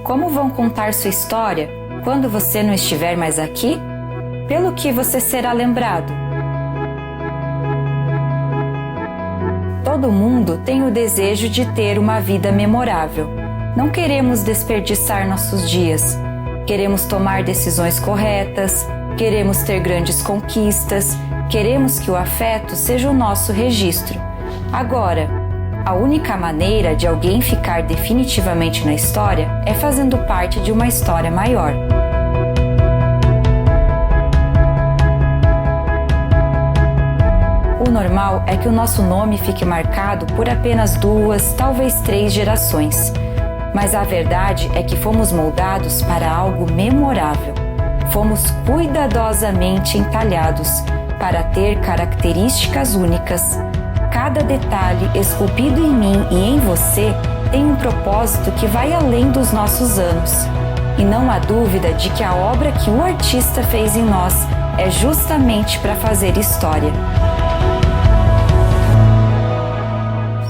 Como vão contar sua história quando você não estiver mais aqui? Pelo que você será lembrado? Todo mundo tem o desejo de ter uma vida memorável. Não queremos desperdiçar nossos dias. Queremos tomar decisões corretas, queremos ter grandes conquistas, queremos que o afeto seja o nosso registro. Agora, a única maneira de alguém ficar definitivamente na história é fazendo parte de uma história maior. O normal é que o nosso nome fique marcado por apenas 2, talvez 3 gerações. Mas a verdade é que fomos moldados para algo memorável. Fomos cuidadosamente entalhados para ter características únicas. Cada detalhe esculpido em mim e em você tem um propósito que vai além dos nossos anos. E não há dúvida de que a obra que o artista fez em nós é justamente para fazer história.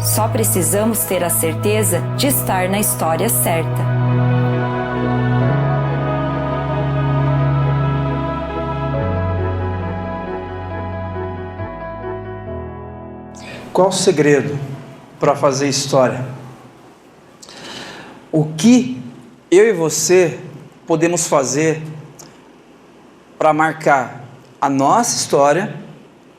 Só precisamos ter a certeza de estar na história certa. Qual o segredo para fazer história? O que eu e você podemos fazer para marcar a nossa história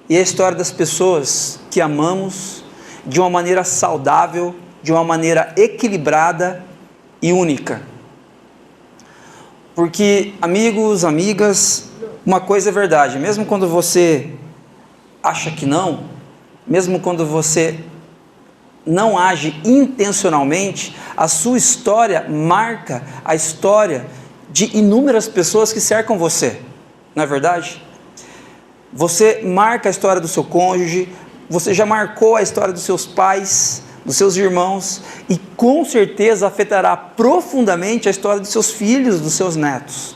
e a história das pessoas que amamos de uma maneira saudável, de uma maneira equilibrada e única? Porque, amigos, amigas, uma coisa é verdade, mesmo quando você acha que não, mesmo quando você não age intencionalmente, a sua história marca a história de inúmeras pessoas que cercam você, não é verdade? Você marca a história do seu cônjuge, você já marcou a história dos seus pais, dos seus irmãos, e com certeza afetará profundamente a história dos seus filhos, dos seus netos.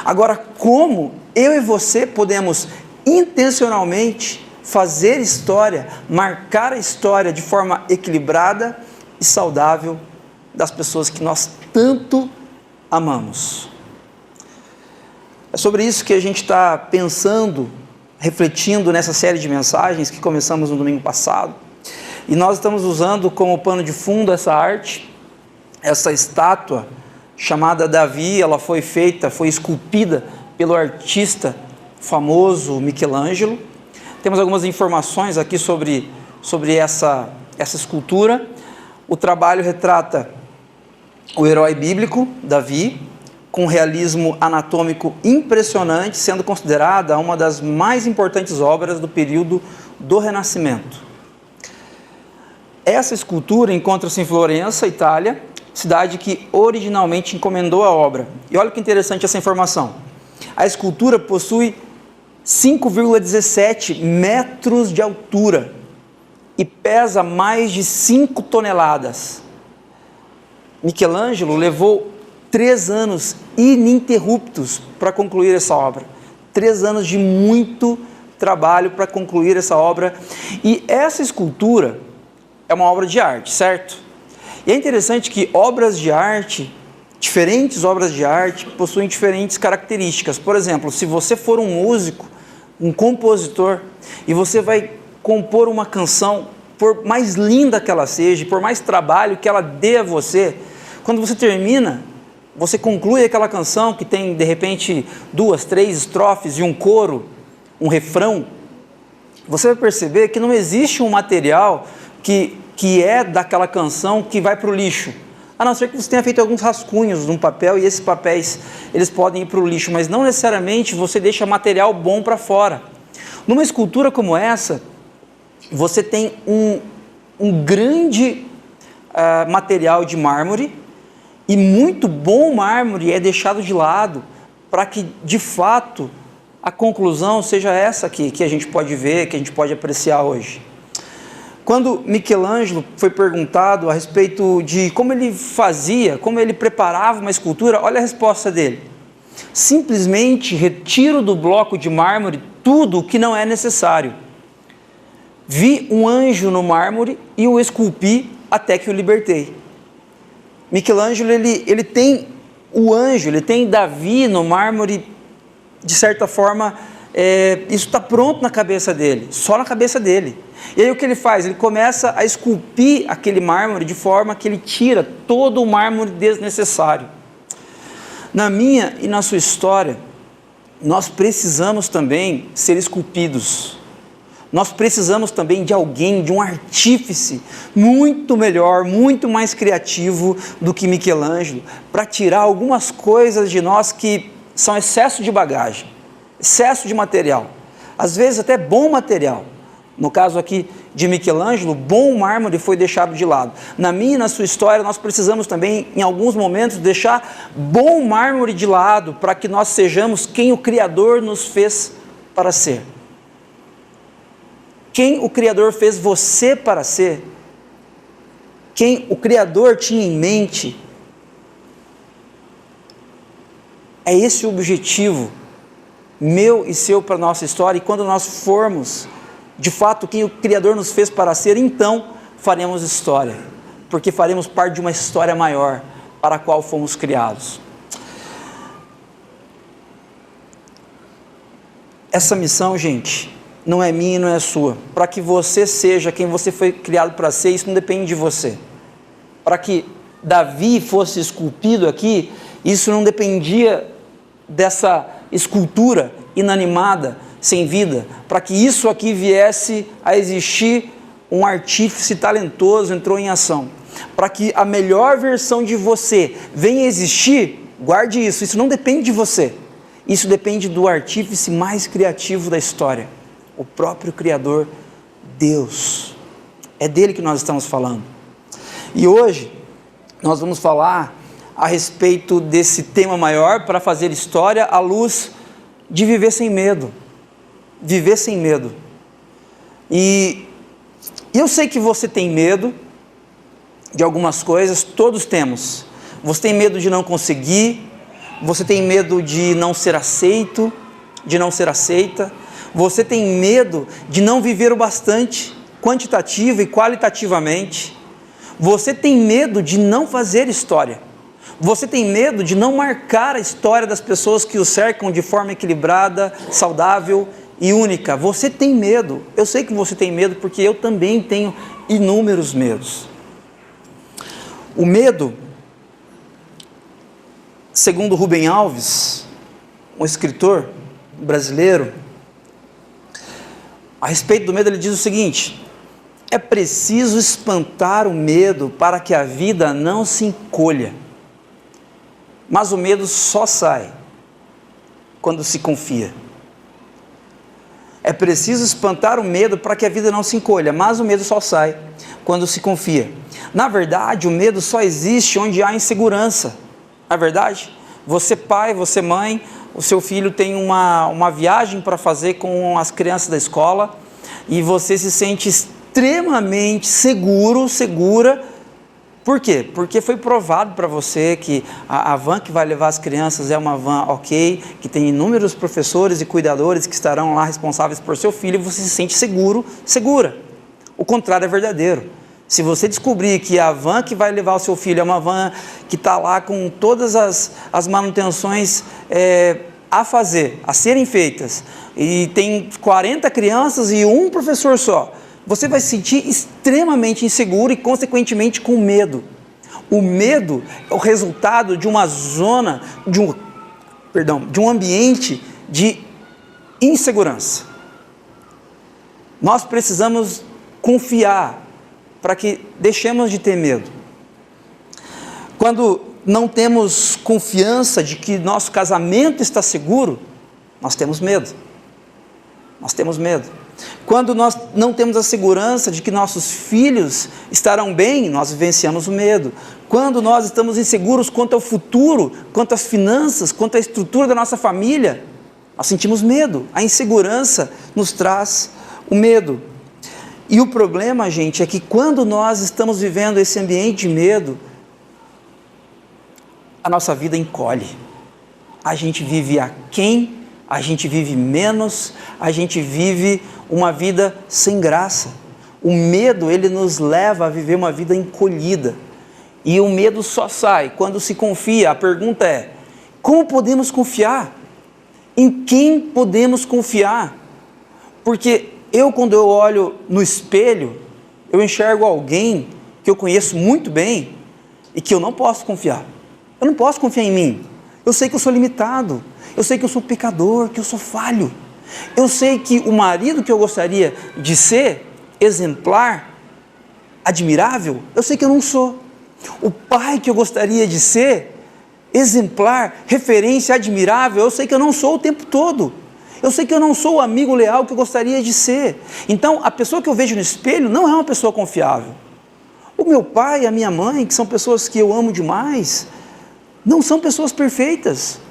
Agora, como eu e você podemos intencionalmente fazer história, marcar a história de forma equilibrada e saudável das pessoas que nós tanto amamos? É sobre isso que a gente está pensando, refletindo nessa série de mensagens que começamos no domingo passado. E nós estamos usando como pano de fundo essa arte, essa estátua chamada Davi. Ela foi esculpida pelo artista famoso Michelangelo. Temos algumas informações aqui sobre essa escultura. O trabalho retrata o herói bíblico, Davi, com realismo anatômico impressionante, sendo considerada uma das mais importantes obras do período do Renascimento. Essa escultura encontra-se em Florença, Itália, cidade que originalmente encomendou a obra. E olha que interessante essa informação. A escultura possui 5,17 metros de altura e pesa mais de 5 toneladas. Michelangelo levou 3 anos ininterruptos para concluir essa obra. 3 anos de muito trabalho para concluir essa obra. E essa escultura é uma obra de arte, certo? E é interessante que diferentes obras de arte, possuem diferentes características. Por exemplo, se você for um músico, um compositor, e você vai compor uma canção, por mais linda que ela seja, por mais trabalho que ela dê a você, quando você termina, você conclui aquela canção que tem, de repente, 2, 3 estrofes e um coro, um refrão, você vai perceber que não existe um material que é daquela canção que vai para o lixo, a não ser que você tenha feito alguns rascunhos num papel, e esses papéis eles podem ir para o lixo, mas não necessariamente você deixa material bom para fora. Numa escultura como essa, você tem um grande material de mármore, e muito bom mármore é deixado de lado para que, de fato, a conclusão seja essa aqui, que a gente pode ver, que a gente pode apreciar hoje. Quando Michelangelo foi perguntado a respeito de como ele fazia, como ele preparava uma escultura, olha a resposta dele. Simplesmente retiro do bloco de mármore tudo o que não é necessário. Vi um anjo no mármore e o esculpi até que o libertei. Michelangelo, ele tem o anjo, ele tem Davi no mármore, de certa forma, isso está pronto na cabeça dele, só na cabeça dele. E aí o que ele faz? Ele começa a esculpir aquele mármore de forma que ele tira todo o mármore desnecessário. Na minha e na sua história, nós precisamos também ser esculpidos. Nós precisamos também de alguém, de um artífice muito melhor, muito mais criativo do que Michelangelo, para tirar algumas coisas de nós que são excesso de bagagem, excesso de material, às vezes até bom material. No caso aqui de Michelangelo, bom mármore foi deixado de lado. Na minha e na sua história, nós precisamos também, em alguns momentos, deixar bom mármore de lado, para que nós sejamos quem o Criador nos fez para ser. Quem o Criador fez você para ser, quem o Criador tinha em mente, é esse o objetivo meu e seu para a nossa história. E quando nós formos, de fato, quem o Criador nos fez para ser, então faremos história, porque faremos parte de uma história maior para a qual fomos criados. Essa missão, gente, não é minha e não é sua. Para que você seja quem você foi criado para ser, isso não depende de você. Para que Davi fosse esculpido aqui, isso não dependia dessa escultura inanimada, sem vida. Para que isso aqui viesse a existir, um artífice talentoso entrou em ação. Para que a melhor versão de você venha a existir, guarde isso, isso não depende de você. Isso depende do artífice mais criativo da história, o próprio Criador, Deus. É dele que nós estamos falando. E hoje nós vamos falar a respeito desse tema maior para fazer história à luz de viver sem medo. Viver sem medo. E eu sei que você tem medo de algumas coisas, todos temos. Você tem medo de não conseguir, você tem medo de não ser aceito, de não ser aceita. Você tem medo de não viver o bastante, quantitativa e qualitativamente. Você tem medo de não fazer história. Você tem medo de não marcar a história das pessoas que o cercam de forma equilibrada, saudável e única. Você tem medo. Eu sei que você tem medo, porque eu também tenho inúmeros medos. O medo, segundo Rubem Alves, um escritor brasileiro, a respeito do medo, ele diz o seguinte: é preciso espantar o medo para que a vida não se encolha. Mas o medo só sai quando se confia. É preciso espantar o medo para que a vida não se encolha, mas o medo só sai quando se confia. Na verdade, o medo só existe onde há insegurança. Na verdade, você pai, você mãe, o seu filho tem uma viagem para fazer com as crianças da escola e você se sente extremamente segura. Por quê? Porque foi provado para você que a van que vai levar as crianças é uma van ok, que tem inúmeros professores e cuidadores que estarão lá responsáveis por seu filho, e você se sente segura. O contrário é verdadeiro. Se você descobrir que a van que vai levar o seu filho é uma van que está lá com todas as manutenções a serem feitas, e tem 40 crianças e um professor só, você vai se sentir extremamente inseguro e, consequentemente, com medo. O medo é o resultado de uma zona, de um ambiente de insegurança. Nós precisamos confiar para que deixemos de ter medo. Quando não temos confiança de que nosso casamento está seguro, nós temos medo. Nós temos medo. Quando nós não temos a segurança de que nossos filhos estarão bem, nós vivenciamos o medo. Quando nós estamos inseguros quanto ao futuro, quanto às finanças, quanto à estrutura da nossa família, nós sentimos medo. A insegurança nos traz o medo. E o problema, gente, é que quando nós estamos vivendo esse ambiente de medo, a nossa vida encolhe. A gente vive aquém, a gente vive menos, a gente vive uma vida sem graça. O medo, ele nos leva a viver uma vida encolhida. E o medo só sai quando se confia. A pergunta é: como podemos confiar? Em quem podemos confiar? Porque quando eu olho no espelho, eu enxergo alguém que eu conheço muito bem e que eu não posso confiar. Eu não posso confiar em mim. Eu sei que eu sou limitado. Eu sei que eu sou pecador, que eu sou falho. Eu sei que o marido que eu gostaria de ser, exemplar, admirável, eu sei que eu não sou. O pai que eu gostaria de ser, exemplar, referência, admirável, eu sei que eu não sou o tempo todo. Eu sei que eu não sou o amigo leal que eu gostaria de ser. Então, a pessoa que eu vejo no espelho não é uma pessoa confiável. O meu pai e a minha mãe, que são pessoas que eu amo demais, não são pessoas perfeitas.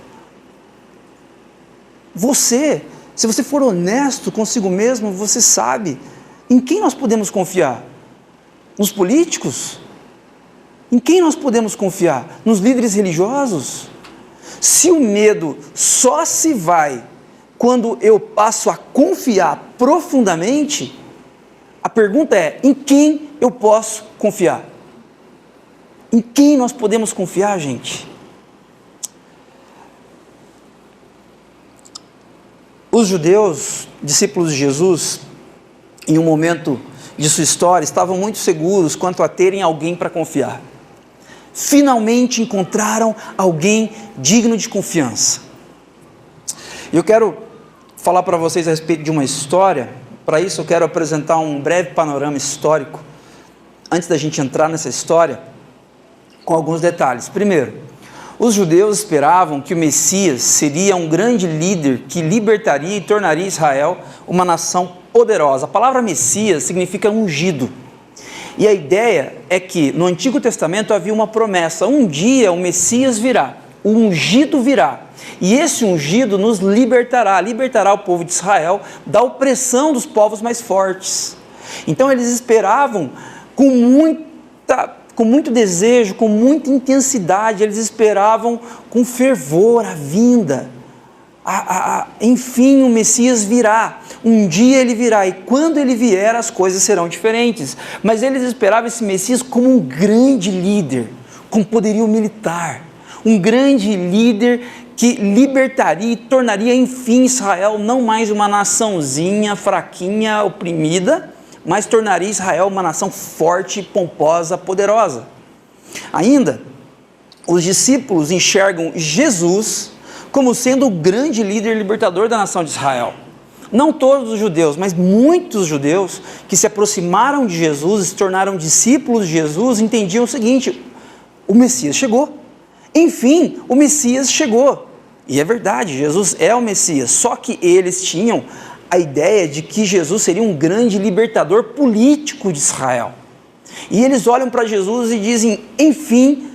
Se você for honesto consigo mesmo, você sabe em quem nós podemos confiar. Nos políticos? Em quem nós podemos confiar? Nos líderes religiosos? Se o medo só se vai quando eu passo a confiar profundamente, a pergunta é: em quem eu posso confiar? Em quem nós podemos confiar, gente? Os judeus, discípulos de Jesus, em um momento de sua história, estavam muito seguros quanto a terem alguém para confiar. Finalmente encontraram alguém digno de confiança. Eu quero falar para vocês a respeito de uma história. Para isso eu quero apresentar um breve panorama histórico, antes da gente entrar nessa história, com alguns detalhes. Primeiro, os judeus esperavam que o Messias seria um grande líder que libertaria e tornaria Israel uma nação poderosa. A palavra Messias significa ungido. E a ideia é que no Antigo Testamento havia uma promessa: um dia o Messias virá, o ungido virá. E esse ungido nos libertará o povo de Israel da opressão dos povos mais fortes. Então eles esperavam com muito desejo, com muita intensidade, eles esperavam com fervor a vinda. Enfim, o Messias virá, um dia ele virá, e quando ele vier as coisas serão diferentes. Mas eles esperavam esse Messias como um grande líder, com poderio militar, um grande líder que libertaria e tornaria enfim Israel não mais uma naçãozinha fraquinha, oprimida, mas tornaria Israel uma nação forte, pomposa, poderosa. Ainda, os discípulos enxergam Jesus como sendo o grande líder libertador da nação de Israel. Não todos os judeus, mas muitos judeus que se aproximaram de Jesus, se tornaram discípulos de Jesus, entendiam o seguinte: o Messias chegou. Enfim, o Messias chegou. E é verdade, Jesus é o Messias, só que eles tinham a ideia de que Jesus seria um grande libertador político de Israel. E eles olham para Jesus e dizem: enfim,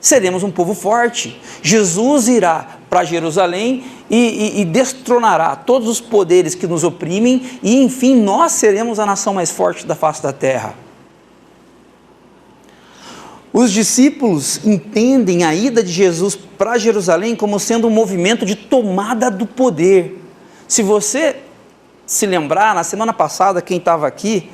seremos um povo forte. Jesus irá para Jerusalém e destronará todos os poderes que nos oprimem, e enfim nós seremos a nação mais forte da face da terra. Os discípulos entendem a ida de Jesus para Jerusalém como sendo um movimento de tomada do poder. Se você se lembrar, na semana passada, quem estava aqui,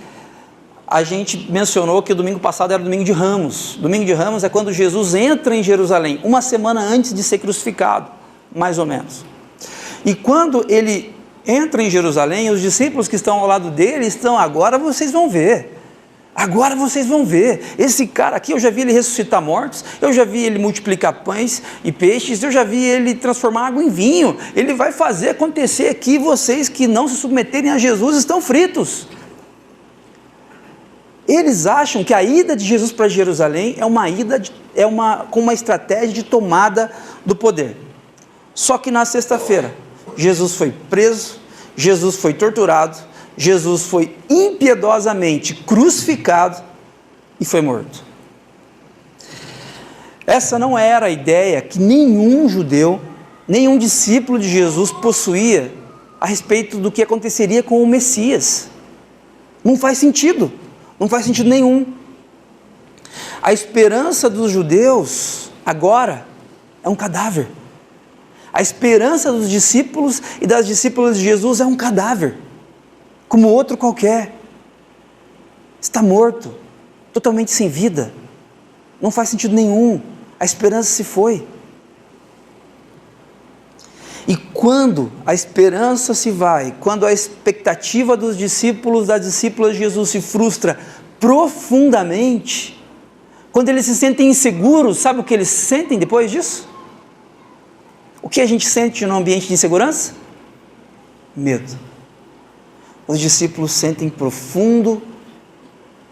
a gente mencionou que o domingo passado era o domingo de Ramos. Domingo de Ramos é quando Jesus entra em Jerusalém, uma semana antes de ser crucificado, mais ou menos. E quando ele entra em Jerusalém, os discípulos que estão ao lado dele estão: agora vocês vão ver. Agora vocês vão ver, esse cara aqui, eu já vi ele ressuscitar mortos, eu já vi ele multiplicar pães e peixes, eu já vi ele transformar água em vinho, ele vai fazer acontecer aqui, vocês que não se submeterem a Jesus estão fritos. Eles acham que a ida de Jesus para Jerusalém com uma estratégia de tomada do poder. Só que na sexta-feira, Jesus foi preso, Jesus foi torturado, Jesus foi impiedosamente crucificado e foi morto. Essa não era a ideia que nenhum judeu, nenhum discípulo de Jesus possuía a respeito do que aconteceria com o Messias. Não faz sentido nenhum. A esperança dos judeus agora é um cadáver. A esperança dos discípulos e das discípulas de Jesus é um cadáver, como outro qualquer. Está morto, totalmente sem vida. Não faz sentido nenhum. A esperança se foi. E quando a esperança se vai, quando a expectativa dos discípulos, das discípulas de Jesus se frustra profundamente, quando eles se sentem inseguros, sabe o que eles sentem depois disso? O que a gente sente no ambiente de insegurança? Medo. Os discípulos sentem profundo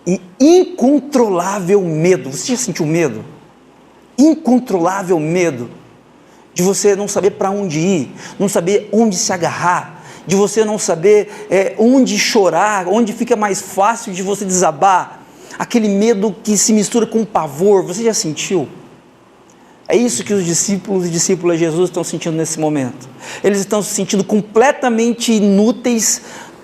e incontrolável medo. Você já sentiu medo? Incontrolável medo de você não saber para onde ir, não saber onde se agarrar, de você não saber onde chorar, onde fica mais fácil de você desabar. Aquele medo que se mistura com pavor. Você já sentiu? É isso que os discípulos e discípulas de Jesus estão sentindo nesse momento. Eles estão se sentindo completamente inúteis,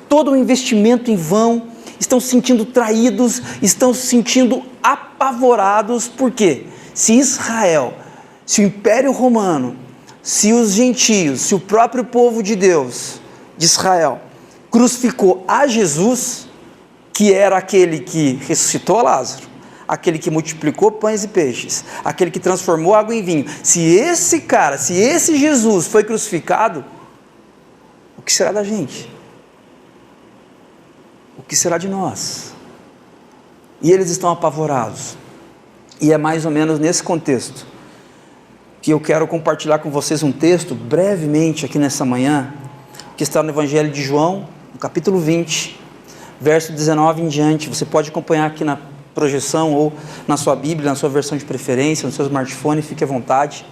todo o investimento em vão, estão se sentindo traídos, estão se sentindo apavorados. Por quê? Se Israel, se o Império Romano, se os gentios, se o próprio povo de Deus, de Israel, crucificou a Jesus, que era aquele que ressuscitou Lázaro, aquele que multiplicou pães e peixes, aquele que transformou água em vinho, se esse cara, se esse Jesus foi crucificado, o que será da gente? O que será de nós? E eles estão apavorados. E é mais ou menos nesse contexto que eu quero compartilhar com vocês um texto, brevemente aqui nessa manhã, que está no Evangelho de João, no capítulo 20, verso 19 em diante. Você pode acompanhar aqui na projeção ou na sua Bíblia, na sua versão de preferência, no seu smartphone, fique à vontade.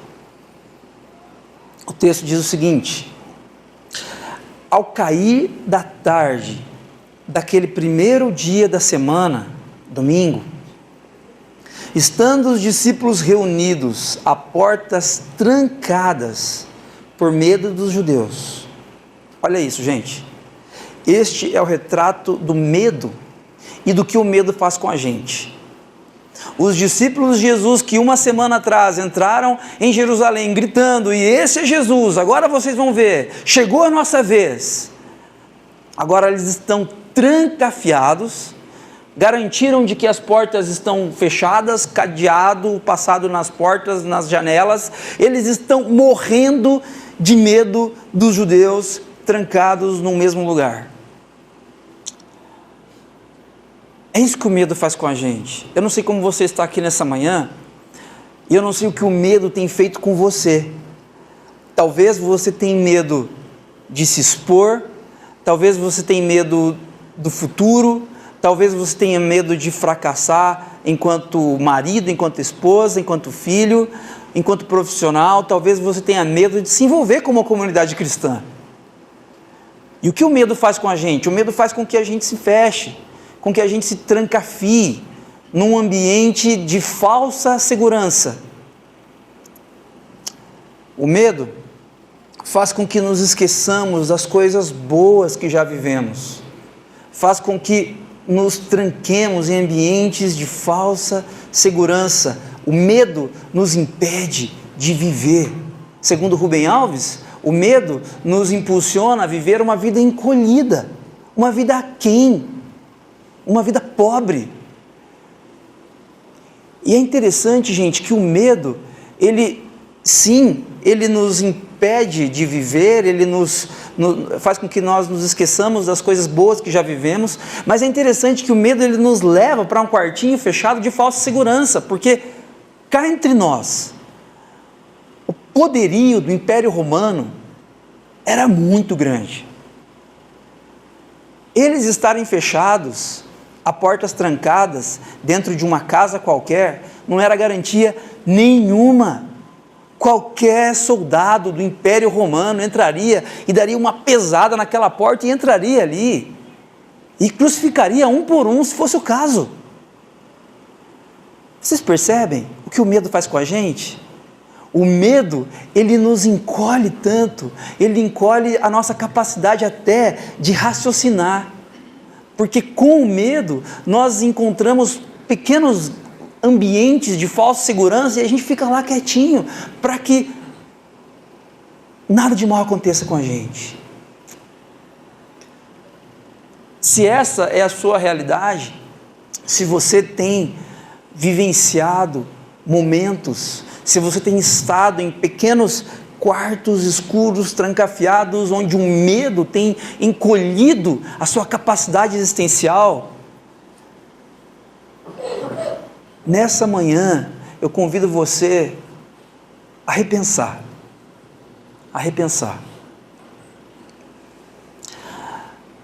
O texto diz o seguinte: ao cair da tarde daquele primeiro dia da semana, domingo, estando os discípulos reunidos a portas trancadas por medo dos judeus. Olha isso, gente. Este é o retrato do medo e do que o medo faz com a gente. Os discípulos de Jesus que uma semana atrás entraram em Jerusalém gritando: e esse é Jesus, agora vocês vão ver, chegou a nossa vez. Agora eles estão trancafiados, garantiram de que as portas estão fechadas, cadeado passado nas portas, nas janelas. Eles estão morrendo de medo dos judeus, trancados no mesmo lugar. É isso que o medo faz com a gente. Eu não sei como você está aqui nessa manhã, e eu não sei o que o medo tem feito com você. Talvez você tenha medo de se expor, talvez você tenha medo do futuro, talvez você tenha medo de fracassar enquanto marido, enquanto esposa, enquanto filho, enquanto profissional. Talvez você tenha medo de se envolver com uma comunidade cristã. E o que o medo faz com a gente? O medo faz com que a gente se feche, com que a gente se trancafie num ambiente de falsa segurança. O medo faz com que nos esqueçamos das coisas boas que já vivemos, faz com que nos tranquemos em ambientes de falsa segurança. O medo nos impede de viver. Segundo Rubem Alves, o medo nos impulsiona a viver uma vida encolhida, uma vida aquém, uma vida pobre. E é interessante, gente, que o medo, ele nos impede de viver, ele faz com que nós nos esqueçamos das coisas boas que já vivemos, mas é interessante que o medo ele nos leva para um quartinho fechado de falsa segurança, porque cá entre nós, o poderio do Império Romano era muito grande. Eles estarem fechados, a portas trancadas, dentro de uma casa qualquer, não era garantia nenhuma. Qualquer soldado do Império Romano entraria e daria uma pesada naquela porta e entraria ali e crucificaria um por um, se fosse o caso. Vocês percebem o que o medo faz com a gente? O medo, ele nos encolhe tanto, ele encolhe a nossa capacidade até de raciocinar, porque com o medo nós encontramos pequenos ambientes de falsa segurança e a gente fica lá quietinho para que nada de mal aconteça com a gente. Se essa é a sua realidade, se você tem vivenciado momentos, se você tem estado em pequenos quartos escuros, trancafiados, onde o medo tem encolhido a sua capacidade existencial, nessa manhã eu convido você a repensar.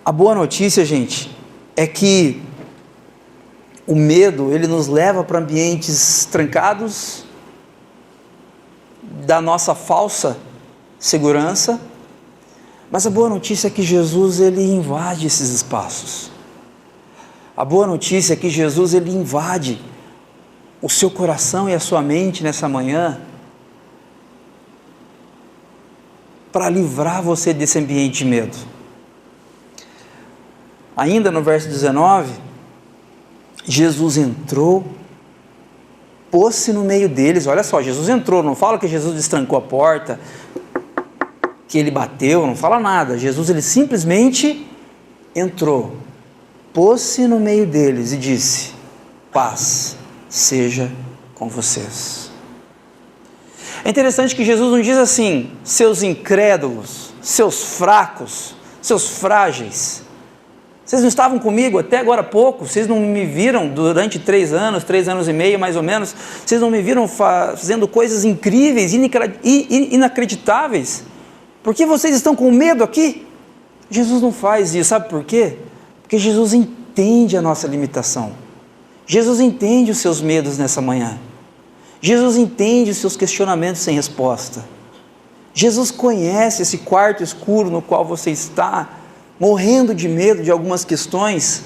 A boa notícia, gente, é que o medo, ele nos leva para ambientes trancados, da nossa falsa segurança, mas a boa notícia é que Jesus, ele invade esses espaços. A boa notícia é que Jesus, ele invade o seu coração e a sua mente nessa manhã, para livrar você desse ambiente de medo. Ainda no verso 19, Jesus entrou, pôs-se no meio deles. Olha só, Jesus entrou, não fala que Jesus destrancou a porta, que ele bateu, não fala nada. Jesus, ele simplesmente entrou, pôs-se no meio deles e disse: paz seja com vocês. É interessante que Jesus não diz assim: seus incrédulos, seus fracos, seus frágeis, vocês não estavam comigo até agora há pouco, vocês não me viram durante 3 anos e meio mais ou menos, vocês não me viram fazendo coisas incríveis, inacreditáveis, por que vocês estão com medo aqui? Jesus não faz isso, sabe por quê? Porque Jesus entende a nossa limitação, Jesus entende os seus medos nessa manhã, Jesus entende os seus questionamentos sem resposta, Jesus conhece esse quarto escuro no qual você está, morrendo de medo de algumas questões.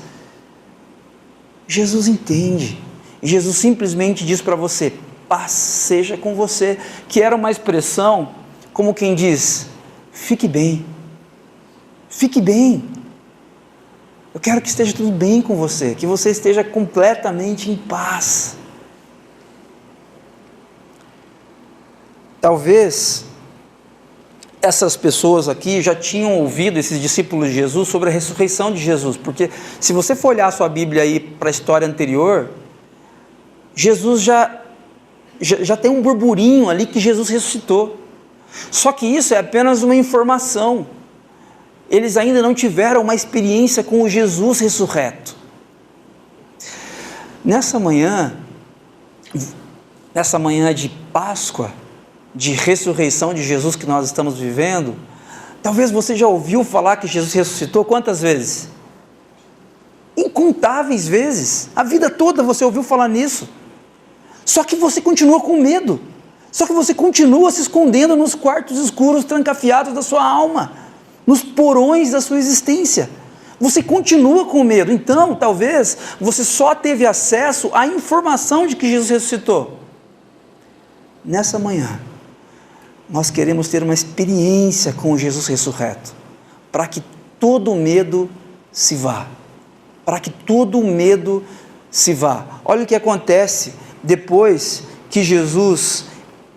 Jesus entende, Jesus simplesmente diz para você: paz seja com você, que era uma expressão como quem diz: fique bem, eu quero que esteja tudo bem com você, que você esteja completamente em paz. Talvez essas pessoas aqui já tinham ouvido, esses discípulos de Jesus, sobre a ressurreição de Jesus, porque se você for olhar a sua Bíblia aí para a história anterior, Jesus já tem um burburinho ali que Jesus ressuscitou, só que isso é apenas uma informação, eles ainda não tiveram uma experiência com o Jesus ressurreto. Nessa manhã de Páscoa, de ressurreição de Jesus que nós estamos vivendo, talvez você já ouviu falar que Jesus ressuscitou quantas vezes? Incontáveis vezes, a vida toda você ouviu falar nisso, só que você continua com medo, só que você continua se escondendo nos quartos escuros trancafiados da sua alma, nos porões da sua existência, você continua com medo. Então talvez você só teve acesso à informação de que Jesus ressuscitou. Nessa manhã nós queremos ter uma experiência com Jesus ressurreto, para que todo medo se vá, Olha o que acontece depois que Jesus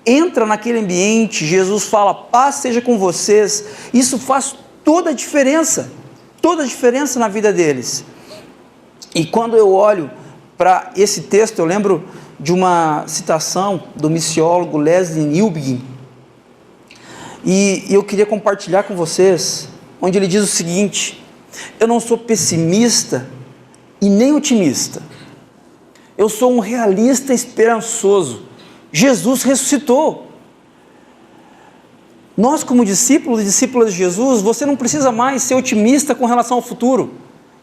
entra naquele ambiente, Jesus fala: paz seja com vocês. Isso faz toda a diferença na vida deles. E quando eu olho para esse texto, eu lembro de uma citação do missiólogo Leslie Newbigin, e eu queria compartilhar com vocês, onde ele diz o seguinte: eu não sou pessimista e nem otimista, eu sou um realista esperançoso. Jesus ressuscitou. Nós, como discípulos e discípulas de Jesus, você não precisa mais ser otimista com relação ao futuro,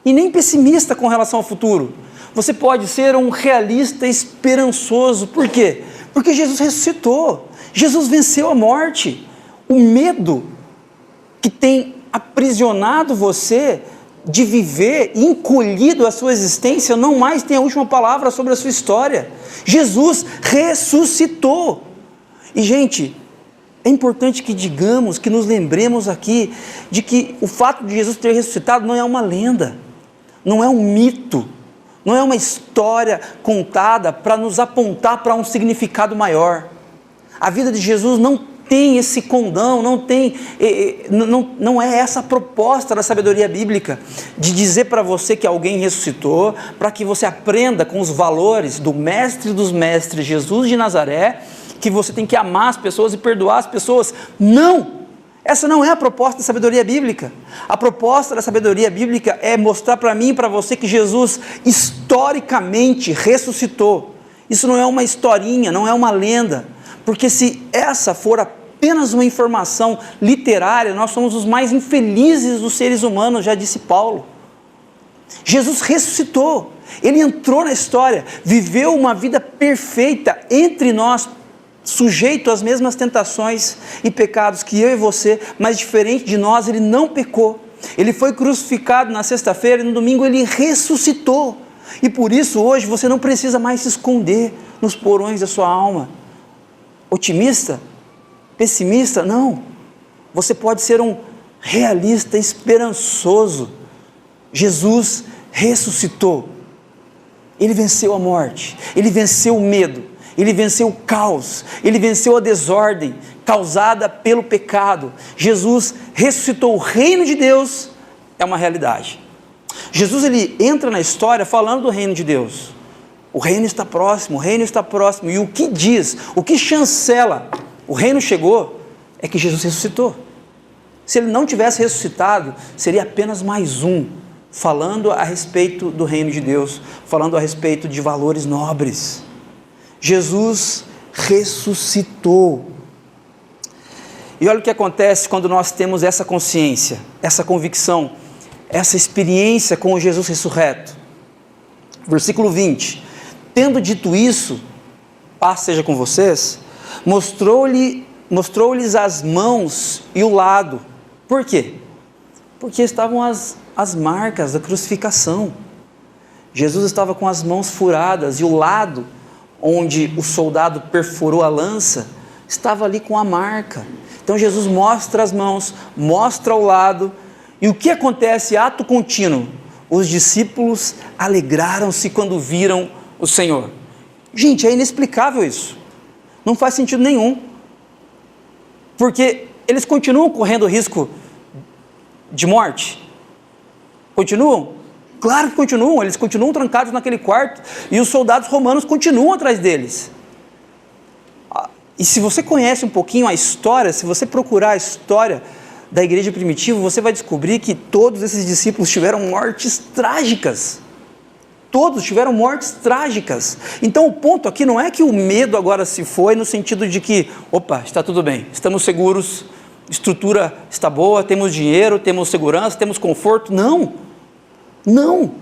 e nem pessimista com relação ao futuro. Você pode ser um realista esperançoso. Por quê? Porque Jesus ressuscitou, Jesus venceu a morte. O medo que tem aprisionado você de viver, encolhido a sua existência, não mais tem a última palavra sobre a sua história. Jesus ressuscitou. E gente, é importante que digamos, que nos lembremos aqui, de que o fato de Jesus ter ressuscitado não é uma lenda, não é um mito, não é uma história contada para nos apontar para um significado maior. A vida de Jesus não tem esse condão, não é essa a proposta da sabedoria bíblica, de dizer para você que alguém ressuscitou, para que você aprenda com os valores do mestre dos mestres, Jesus de Nazaré, que você tem que amar as pessoas e perdoar as pessoas. Não! Essa não é a proposta da sabedoria bíblica. A proposta da sabedoria bíblica é mostrar para mim e para você que Jesus historicamente ressuscitou. Isso não é uma historinha, não é uma lenda, porque se essa for apenas uma informação literária, nós somos os mais infelizes dos seres humanos, já disse Paulo. Jesus ressuscitou, ele entrou na história, viveu uma vida perfeita entre nós, sujeito às mesmas tentações e pecados que eu e você, mas diferente de nós, ele não pecou. Ele foi crucificado na sexta-feira e no domingo ele ressuscitou. E por isso hoje você não precisa mais se esconder nos porões da sua alma. Otimista? Pessimista? Não. Você pode ser um realista, esperançoso. Jesus ressuscitou. Ele venceu a morte, ele venceu o medo, ele venceu o caos, ele venceu a desordem causada pelo pecado. Jesus ressuscitou. O reino de Deus é uma realidade. Jesus, ele entra na história falando do reino de Deus. O reino está próximo, o reino está próximo. E o que diz, o que chancela, o reino chegou, é que Jesus ressuscitou. Se ele não tivesse ressuscitado, seria apenas mais um, falando a respeito do reino de Deus, falando a respeito de valores nobres. Jesus ressuscitou. E olha o que acontece quando nós temos essa consciência, essa convicção, essa experiência com o Jesus ressurreto. Versículo 20. Tendo dito isso, paz seja com vocês, mostrou-lhes as mãos e o lado. Por quê? Porque estavam as marcas da crucificação. Jesus estava com as mãos furadas e o lado onde o soldado perfurou a lança estava ali com a marca. Então Jesus mostra as mãos, mostra o lado. E o que acontece? Ato contínuo. Os discípulos alegraram-se quando viram o Senhor. Gente, é inexplicável isso. Não faz sentido nenhum. Porque eles continuam correndo risco de morte. Continuam? Claro que continuam. Eles continuam trancados naquele quarto e os soldados romanos continuam atrás deles. E se você conhece um pouquinho a história, se você procurar a história da igreja primitiva, você vai descobrir que todos esses discípulos tiveram mortes trágicas. Todos tiveram mortes trágicas. Então o ponto aqui não é que o medo agora se foi no sentido de que, opa, está tudo bem, estamos seguros, estrutura está boa, temos dinheiro, temos segurança, temos conforto. Não, não.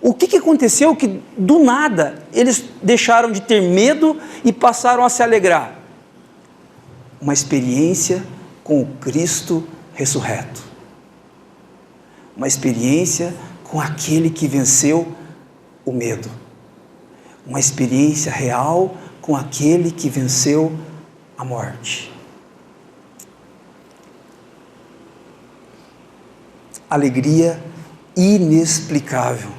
O que aconteceu? Que do nada eles deixaram de ter medo e passaram a se alegrar. Uma experiência com o Cristo ressurreto. Uma experiência com aquele que venceu o medo. Uma experiência real com aquele que venceu a morte. Alegria inexplicável.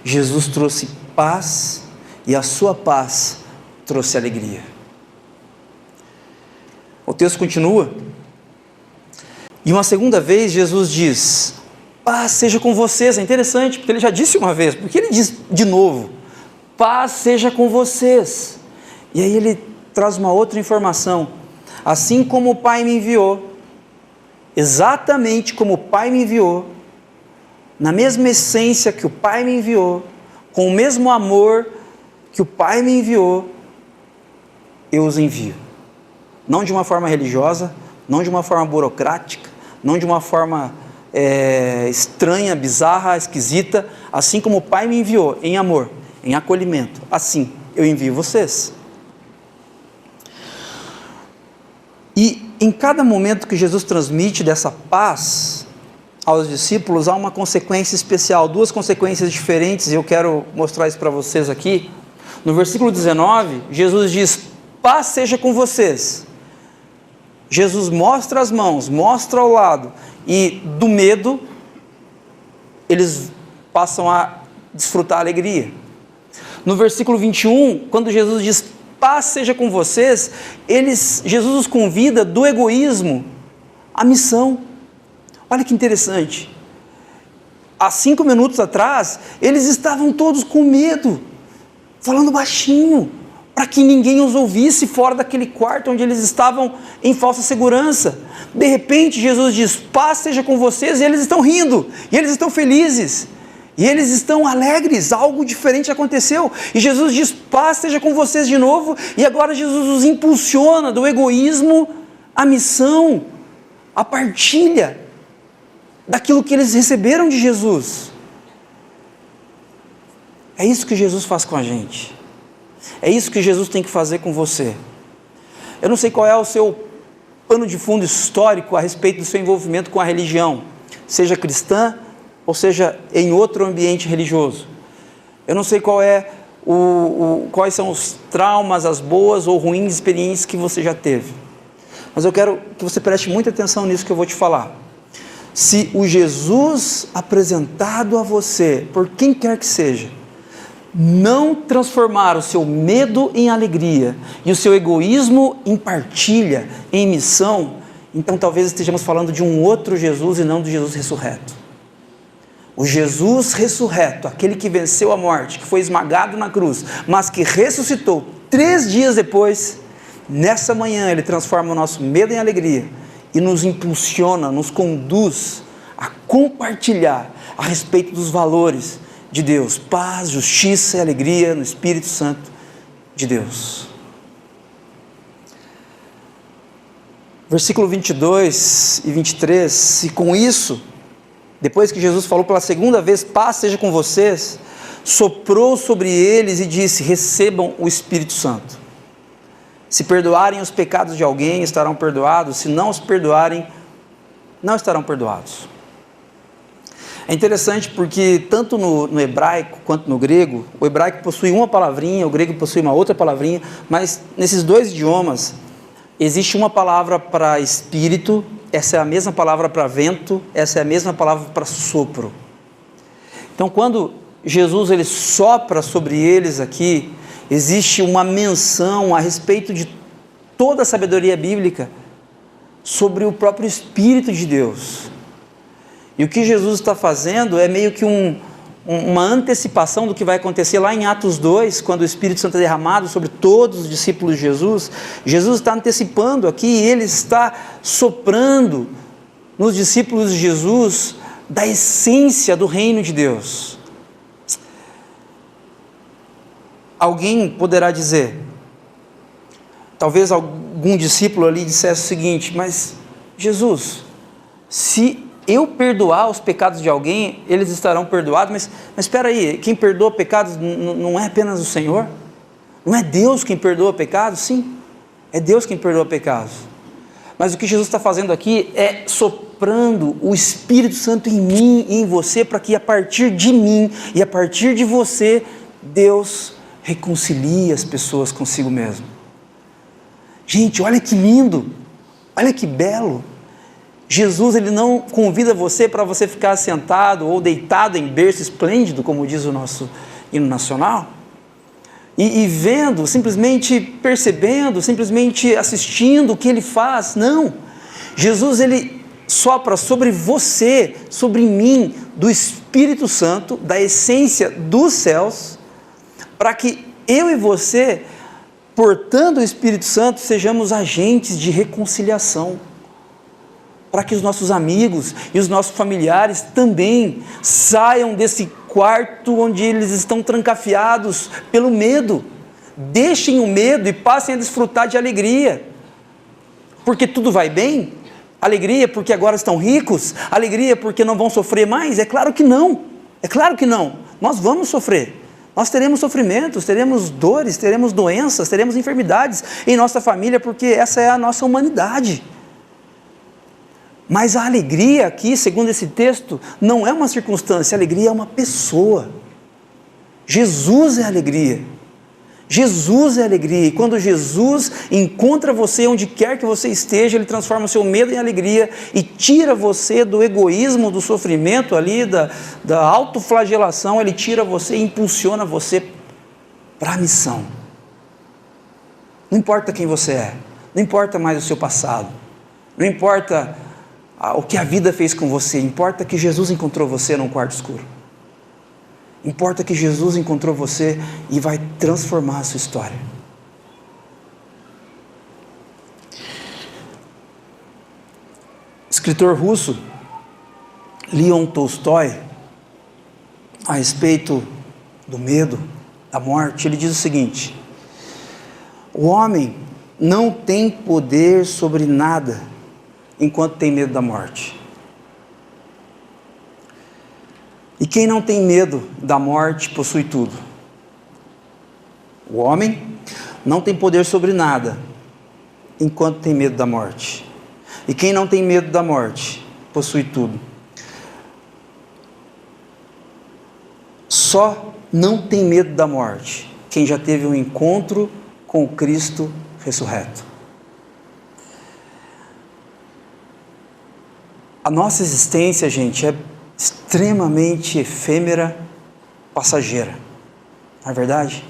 Jesus trouxe paz e a sua paz trouxe alegria. O texto continua. E uma segunda vez Jesus diz: paz seja com vocês. É interessante, porque ele já disse uma vez, porque ele diz de novo: paz seja com vocês. E aí ele traz uma outra informação: assim como o Pai me enviou, exatamente como o Pai me enviou, na mesma essência que o Pai me enviou, com o mesmo amor que o Pai me enviou, eu os envio. Não de uma forma religiosa, não de uma forma burocrática, não de uma forma estranha, bizarra, esquisita. Assim como o Pai me enviou em amor, em acolhimento, assim eu envio vocês. E em cada momento que Jesus transmite dessa paz aos discípulos, há uma consequência especial, duas consequências diferentes, e eu quero mostrar isso para vocês aqui. No versículo 19, Jesus diz: paz seja com vocês. Jesus mostra as mãos, mostra o lado, e do medo, eles passam a desfrutar a alegria. No versículo 21, quando Jesus diz paz seja com vocês, Jesus os convida do egoísmo à missão. Olha que interessante. Há 5 minutos atrás, eles estavam todos com medo, falando baixinho, para que ninguém os ouvisse fora daquele quarto onde eles estavam em falsa segurança. De repente, Jesus diz, paz seja com vocês, e eles estão rindo, e eles estão felizes, e eles estão alegres, algo diferente aconteceu, e Jesus diz, paz seja com vocês de novo, e agora Jesus os impulsiona do egoísmo à missão, à partilha daquilo que eles receberam de Jesus. É isso que Jesus faz com a gente. É isso que Jesus tem que fazer com você. Eu não sei qual é o seu pano de fundo histórico a respeito do seu envolvimento com a religião, seja cristã ou seja em outro ambiente religioso. Eu não sei quais são os traumas, as boas ou ruins experiências que você já teve. Mas eu quero que você preste muita atenção nisso que eu vou te falar. Se o Jesus apresentado a você, por quem quer que seja, não transformar o seu medo em alegria e o seu egoísmo em partilha, em missão, então talvez estejamos falando de um outro Jesus e não do Jesus ressurreto. O Jesus ressurreto, aquele que venceu a morte, que foi esmagado na cruz, mas que ressuscitou 3 dias depois, nessa manhã ele transforma o nosso medo em alegria e nos impulsiona, nos conduz a compartilhar a respeito dos valores de Deus, paz, justiça e alegria no Espírito Santo de Deus. Versículo 22 e 23, e com isso, depois que Jesus falou pela segunda vez, paz seja com vocês, soprou sobre eles e disse, recebam o Espírito Santo. Se perdoarem os pecados de alguém, estarão perdoados, se não os perdoarem, não estarão perdoados. É interessante porque tanto no hebraico quanto no grego, o hebraico possui uma palavrinha, o grego possui uma outra palavrinha, mas nesses 2 idiomas existe uma palavra para espírito, essa é a mesma palavra para vento, essa é a mesma palavra para sopro. Então quando Jesus ele sopra sobre eles aqui, existe uma menção a respeito de toda a sabedoria bíblica sobre o próprio Espírito de Deus. E o que Jesus está fazendo é meio que uma antecipação do que vai acontecer lá em Atos 2, quando o Espírito Santo é derramado sobre todos os discípulos de Jesus. Jesus está antecipando aqui, e ele está soprando nos discípulos de Jesus da essência do reino de Deus. Alguém poderá dizer, talvez algum discípulo ali dissesse o seguinte, mas Jesus, se eu perdoar os pecados de alguém, eles estarão perdoados, mas espera aí, quem perdoa pecados não é apenas o Senhor? Não é Deus quem perdoa pecados? Sim, é Deus quem perdoa pecados. Mas o que Jesus está fazendo aqui é soprando o Espírito Santo em mim e em você, para que a partir de mim e a partir de você, Deus reconcilie as pessoas consigo mesmo. Gente, olha que lindo, olha que belo. Jesus ele não convida você para você ficar sentado ou deitado em berço esplêndido, como diz o nosso hino nacional, e vendo, simplesmente percebendo, simplesmente assistindo o que ele faz. Não, Jesus ele sopra sobre você, sobre mim, do Espírito Santo, da essência dos céus, para que eu e você, portando o Espírito Santo, sejamos agentes de reconciliação, para que os nossos amigos e os nossos familiares também saiam desse quarto onde eles estão trancafiados pelo medo. Deixem o medo e passem a desfrutar de alegria, porque tudo vai bem. Alegria porque agora estão ricos, alegria porque não vão sofrer mais? É claro que não, é claro que não. Nós vamos sofrer, nós teremos sofrimentos, teremos dores, teremos doenças, teremos enfermidades em nossa família, porque essa é a nossa humanidade. Mas a alegria aqui, segundo esse texto, não é uma circunstância, a alegria é uma pessoa. Jesus é alegria. Jesus é alegria, e quando Jesus encontra você onde quer que você esteja, Ele transforma o seu medo em alegria e tira você do egoísmo, do sofrimento ali, da autoflagelação. Ele tira você e impulsiona você para a missão. Não importa quem você é, não importa mais o seu passado, não importa o que a vida fez com você, importa que Jesus encontrou você num quarto escuro. Importa que Jesus encontrou você e vai transformar a sua história. Escritor russo Leon Tolstói, a respeito do medo, da morte, ele diz o seguinte: o homem não tem poder sobre nada enquanto tem medo da morte. E quem não tem medo da morte possui tudo. O homem não tem poder sobre nada enquanto tem medo da morte. E quem não tem medo da morte possui tudo. Só não tem medo da morte quem já teve um encontro com o Cristo ressurreto. A nossa existência, gente, é extremamente efêmera, passageira. Não é verdade?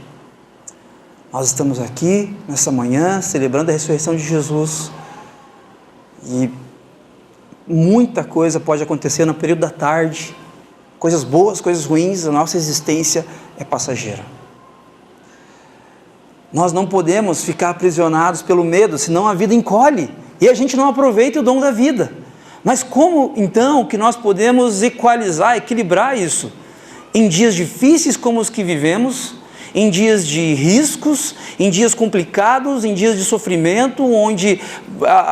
Nós estamos aqui nessa manhã celebrando a ressurreição de Jesus e muita coisa pode acontecer no período da tarde, coisas boas, coisas ruins. A nossa existência é passageira. Nós não podemos ficar aprisionados pelo medo, senão a vida encolhe e a gente não aproveita o dom da vida. Mas como então que nós podemos equalizar, equilibrar isso? Em dias difíceis como os que vivemos, em dias de riscos, em dias complicados, em dias de sofrimento, onde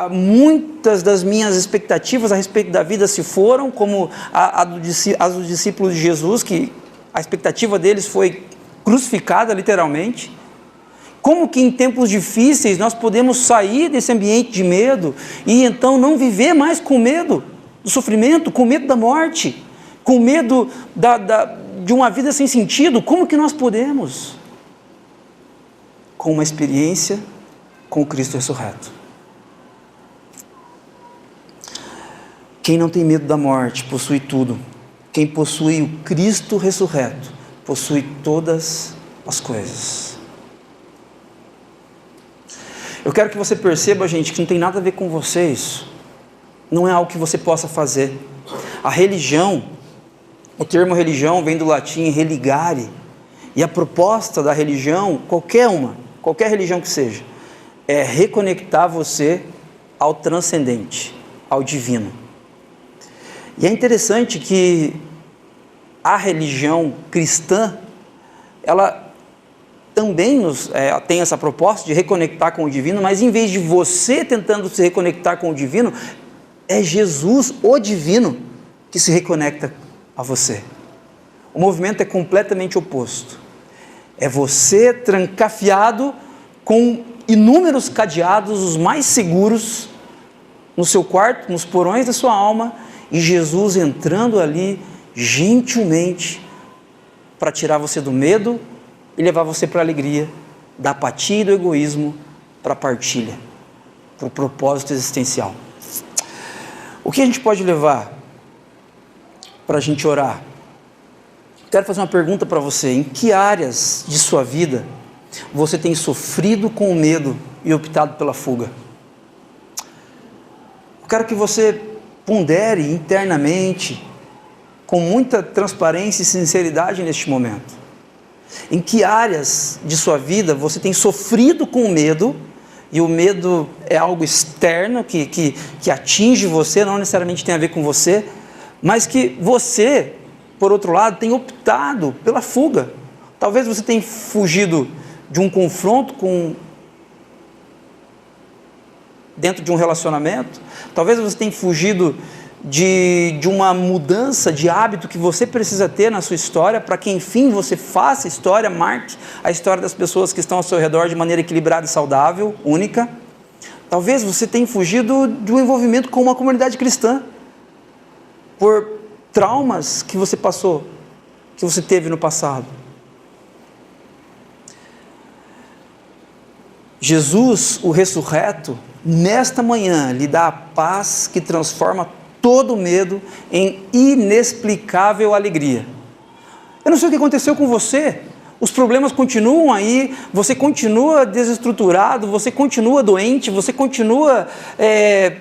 muitas das minhas expectativas a respeito da vida se foram, como as dos discípulos de Jesus, que a expectativa deles foi crucificada literalmente. Como que em tempos difíceis nós podemos sair desse ambiente de medo e então não viver mais com medo do sofrimento, com medo da morte, com medo de uma vida sem sentido? Como que nós podemos? Com uma experiência com o Cristo ressurreto. Quem não tem medo da morte possui tudo. Quem possui o Cristo ressurreto possui todas as coisas. Eu quero que você perceba, gente, que não tem nada a ver com você isso. Não é algo que você possa fazer. A religião, o termo religião vem do latim religare, e a proposta da religião, qualquer religião que seja, é reconectar você ao transcendente, ao divino. E é interessante que a religião cristã, ela também tem essa proposta de reconectar com o divino, mas em vez de você tentando se reconectar com o divino, é Jesus, o divino, que se reconecta a você. O movimento é completamente oposto. É você trancafiado com inúmeros cadeados, os mais seguros, no seu quarto, nos porões da sua alma, e Jesus entrando ali gentilmente para tirar você do medo e levar você para a alegria, da apatia e do egoísmo para a partilha, para o propósito existencial. O que a gente pode levar para a gente orar? Quero fazer uma pergunta para você: em que áreas de sua vida você tem sofrido com o medo e optado pela fuga? Eu quero que você pondere internamente, com muita transparência e sinceridade neste momento. Em que áreas de sua vida você tem sofrido com o medo, e o medo é algo externo que atinge você, não necessariamente tem a ver com você, mas que você, por outro lado, tem optado pela fuga. Talvez você tenha fugido de um confronto dentro de um relacionamento, talvez você tenha fugido de uma mudança de hábito que você precisa ter na sua história, para que enfim você faça história, marque a história das pessoas que estão ao seu redor de maneira equilibrada e saudável, única. Talvez você tenha fugido de um envolvimento com uma comunidade cristã, por traumas que você passou, que você teve no passado. Jesus, o ressurreto, nesta manhã lhe dá a paz que transforma todo medo em inexplicável alegria. Eu não sei o que aconteceu com você, Os problemas continuam aí, você continua desestruturado, você continua doente, você continua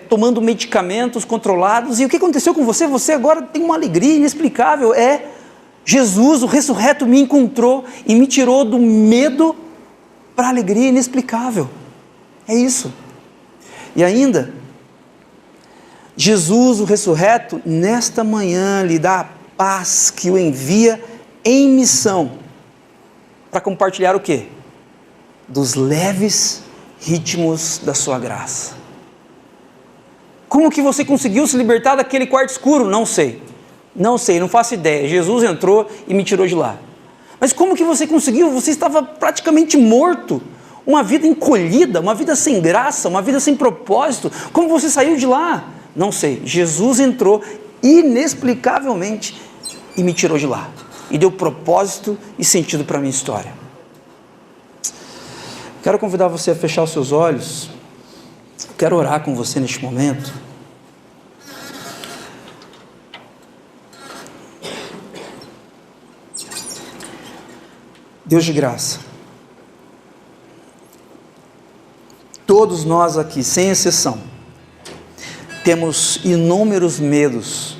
tomando medicamentos controlados. E o que aconteceu com você? Você agora tem uma alegria inexplicável. Jesus, o ressurreto, me encontrou e me tirou do medo para a alegria inexplicável. É isso. E ainda, Jesus, o ressurreto, nesta manhã lhe dá a paz que o envia em missão para compartilhar o quê? Dos leves ritmos da sua graça. Como que você conseguiu se libertar daquele quarto escuro? Não sei, não faço ideia. Jesus entrou e me tirou de lá. Mas como que você conseguiu? Você estava praticamente morto, uma vida encolhida, uma vida sem graça, uma vida sem propósito. Como você saiu de lá? Não sei. Jesus entrou inexplicavelmente e me tirou de lá. E deu propósito e sentido para a minha história. Quero convidar você a fechar os seus olhos. Quero orar com você neste momento. Deus de graça, todos nós aqui, sem exceção, temos inúmeros medos.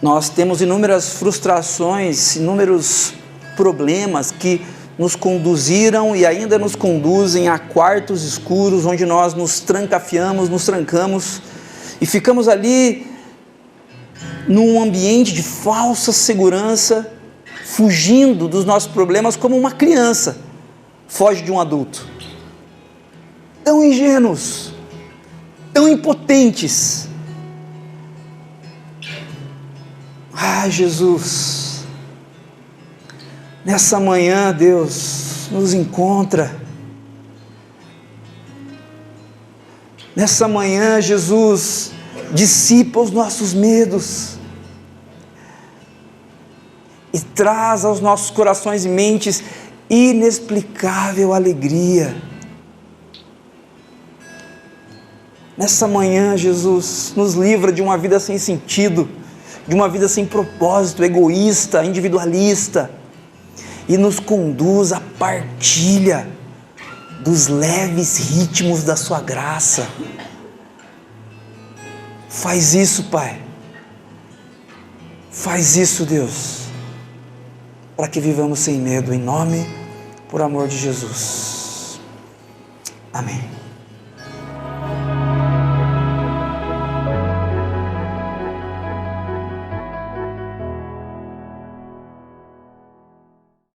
Nós temos inúmeras frustrações, inúmeros problemas que nos conduziram e ainda nos conduzem a quartos escuros, onde nós nos trancafiamos, nos trancamos e ficamos ali num ambiente de falsa segurança, fugindo dos nossos problemas como uma criança foge de um adulto. Tão ingênuos, tão impotentes. Jesus, nessa manhã, Deus, nos encontra. Nessa manhã, Jesus, dissipa os nossos medos e traz aos nossos corações e mentes inexplicável alegria. Nessa manhã, Jesus, nos livra de uma vida sem sentido, de uma vida sem propósito, egoísta, individualista, e nos conduz à partilha dos leves ritmos da sua graça. Faz isso, Pai. Faz isso, Deus, para que vivamos sem medo, em nome, por amor de Jesus. Amém.